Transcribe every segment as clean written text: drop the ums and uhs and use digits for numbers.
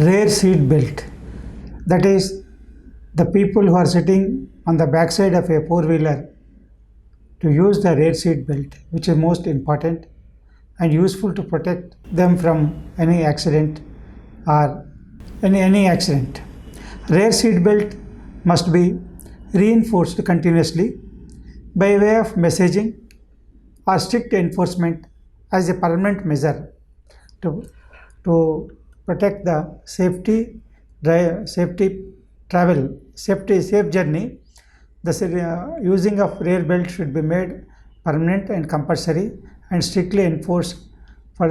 rear seat belt. That is, the people who are sitting on the backside of a four-wheeler to use the rear seat belt, which is most important and useful to protect them from any accident or any accident. Rear seat belt must be reinforced continuously by way of messaging or strict enforcement as a permanent measure to protect the safe journey. The using of rear belt should be made permanent and compulsory and strictly enforced for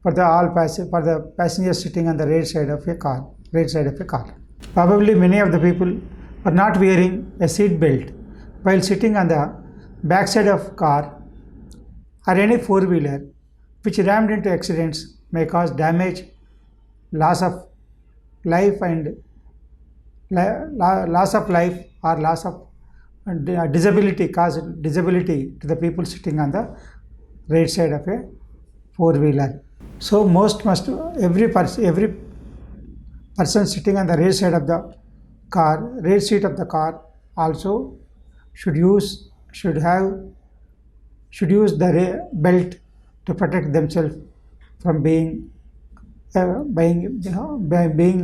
the passengers sitting on the rear side of a car. Probably many of the people are not wearing a seat belt while sitting on the back side of car or any four-wheeler, which rammed into accidents may cause damage, loss of life or loss of disability, cause disability to the people sitting on the right side of a four-wheeler. So every person sitting on the rear side of the car, rear seat of the car also should use the rear belt to protect themselves from being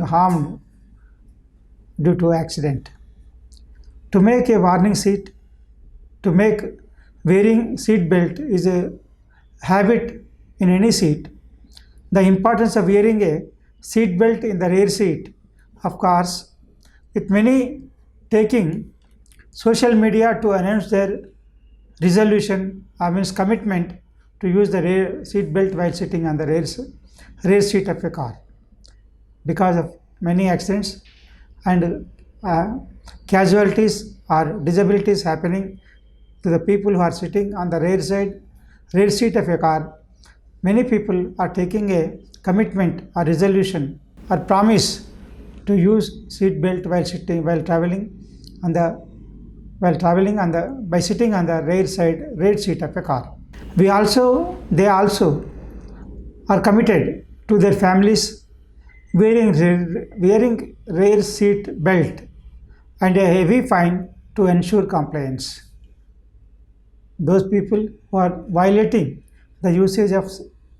harmed due to accident. To make wearing seat belt is a habit in any seat. The importance of wearing a seat belt in the rear seat of cars, with many taking social media to announce their resolution commitment to use the rear seat belt while sitting on the rear seat of a car. Because of many accidents and casualties or disabilities happening to the people who are sitting on the rear seat of a car, many people are taking a commitment or resolution or promise to use seat belt while traveling by sitting on the rear seat of a car. They also are committed to their families wearing rear seat belt and a heavy fine to ensure compliance. Those people who are violating the usage of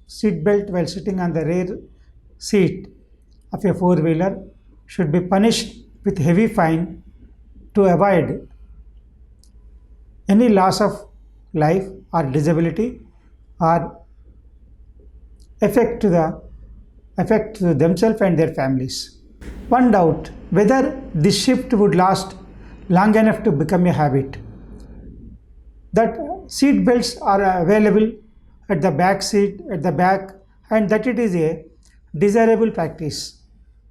seat belt while sitting on the rear seat of a four-wheeler should be punished with heavy fine to avoid any loss of life or disability or affect to themselves and their families. One doubt whether this shift would last long enough to become a habit. That seat belts are available at the back, and that it is a desirable practice.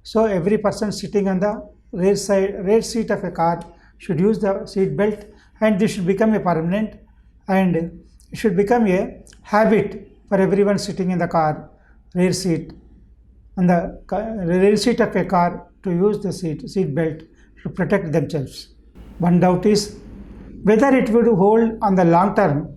So every person sitting on the rear seat of a car should use the seat belt, and this should become a permanent and it should become a habit for everyone sitting in the car rear seat of a car to use the seat belt to protect themselves. One doubt is whether it would hold on the long term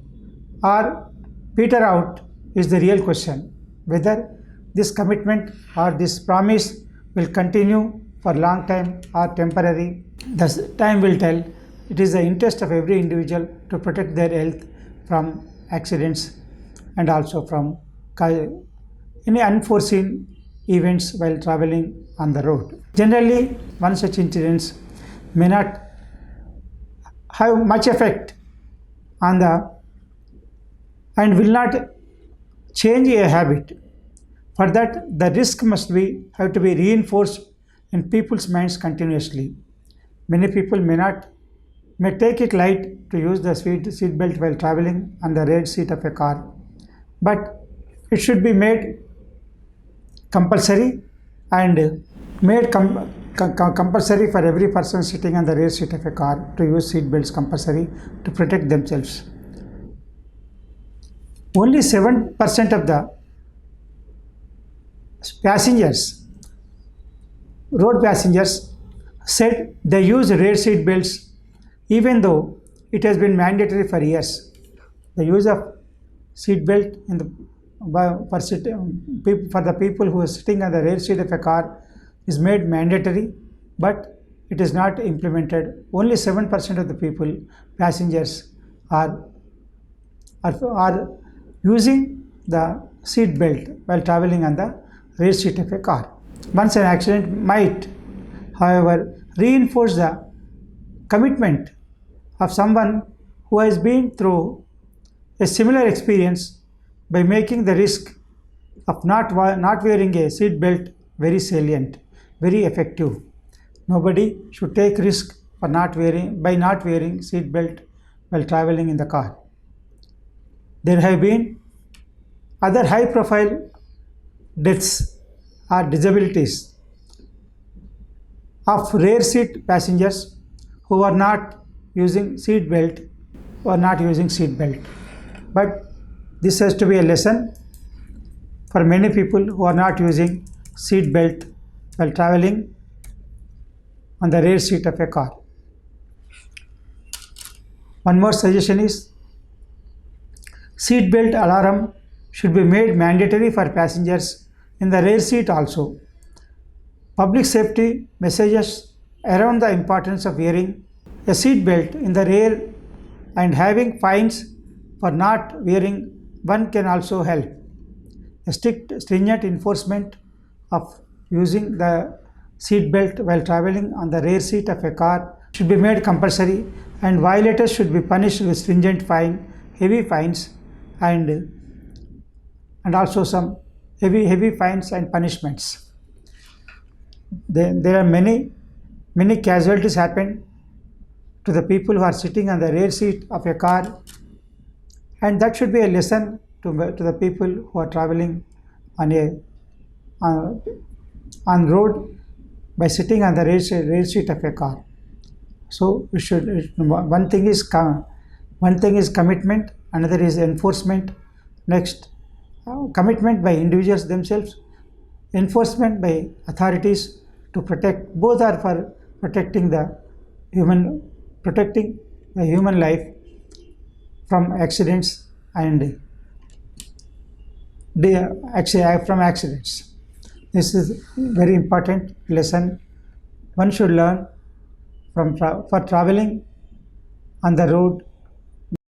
or peter out is the real question. Whether this commitment or this promise will continue for long time or temporary, thus time will tell. It is the interest of every individual to protect their health from accidents and also from any unforeseen events while traveling on the road. Generally, one such incidents may not have much effect on and will not change a habit. For that, the risk have to be reinforced in people's minds continuously. Many people may take it light to use the seat belt while traveling on the rear seat of a car, but it should be made compulsory and made compulsory for every person sitting on the rear seat of a car to use seat belts compulsory to protect themselves. Only 7% of the road passengers said they use rear seat belts, even though it has been mandatory for years. The use of seat belt for the people who are sitting on the rear seat of a car is made mandatory, but it is not implemented. Only 7% of the people, passengers, are using the seat belt while traveling on the rear seat of a car. Once an accident might, however, reinforce the commitment of someone who has been through a similar experience by making the risk of not wearing a seat belt very salient, very effective. Nobody should take risk for not wearing seat belt while traveling in the car. There have been other high profile deaths or disabilities of rear seat passengers who are not using seat belt or not using seat belt. But this has to be a lesson for many people who are not using seat belt while traveling on the rear seat of a car. One more suggestion is seat belt alarm should be made mandatory for passengers in the rear seat also. Public safety messages around the importance of wearing a seat belt in the rear and having fines for not wearing one can also help. A stringent enforcement of using the seat belt while traveling on the rear seat of a car should be made compulsory, and violators should be punished with stringent fine, heavy fines, and also some heavy fines and punishments. There are many casualties happen to the people who are sitting on the rear seat of a car, and that should be a lesson to the people who are traveling on road by sitting on the rear seat of a car. So we should, one thing is commitment, another is enforcement. Next, commitment by individuals themselves, enforcement by authorities to protect. Both are for protecting the human life from accidents and from accidents. This is very important lesson one should learn for traveling on the road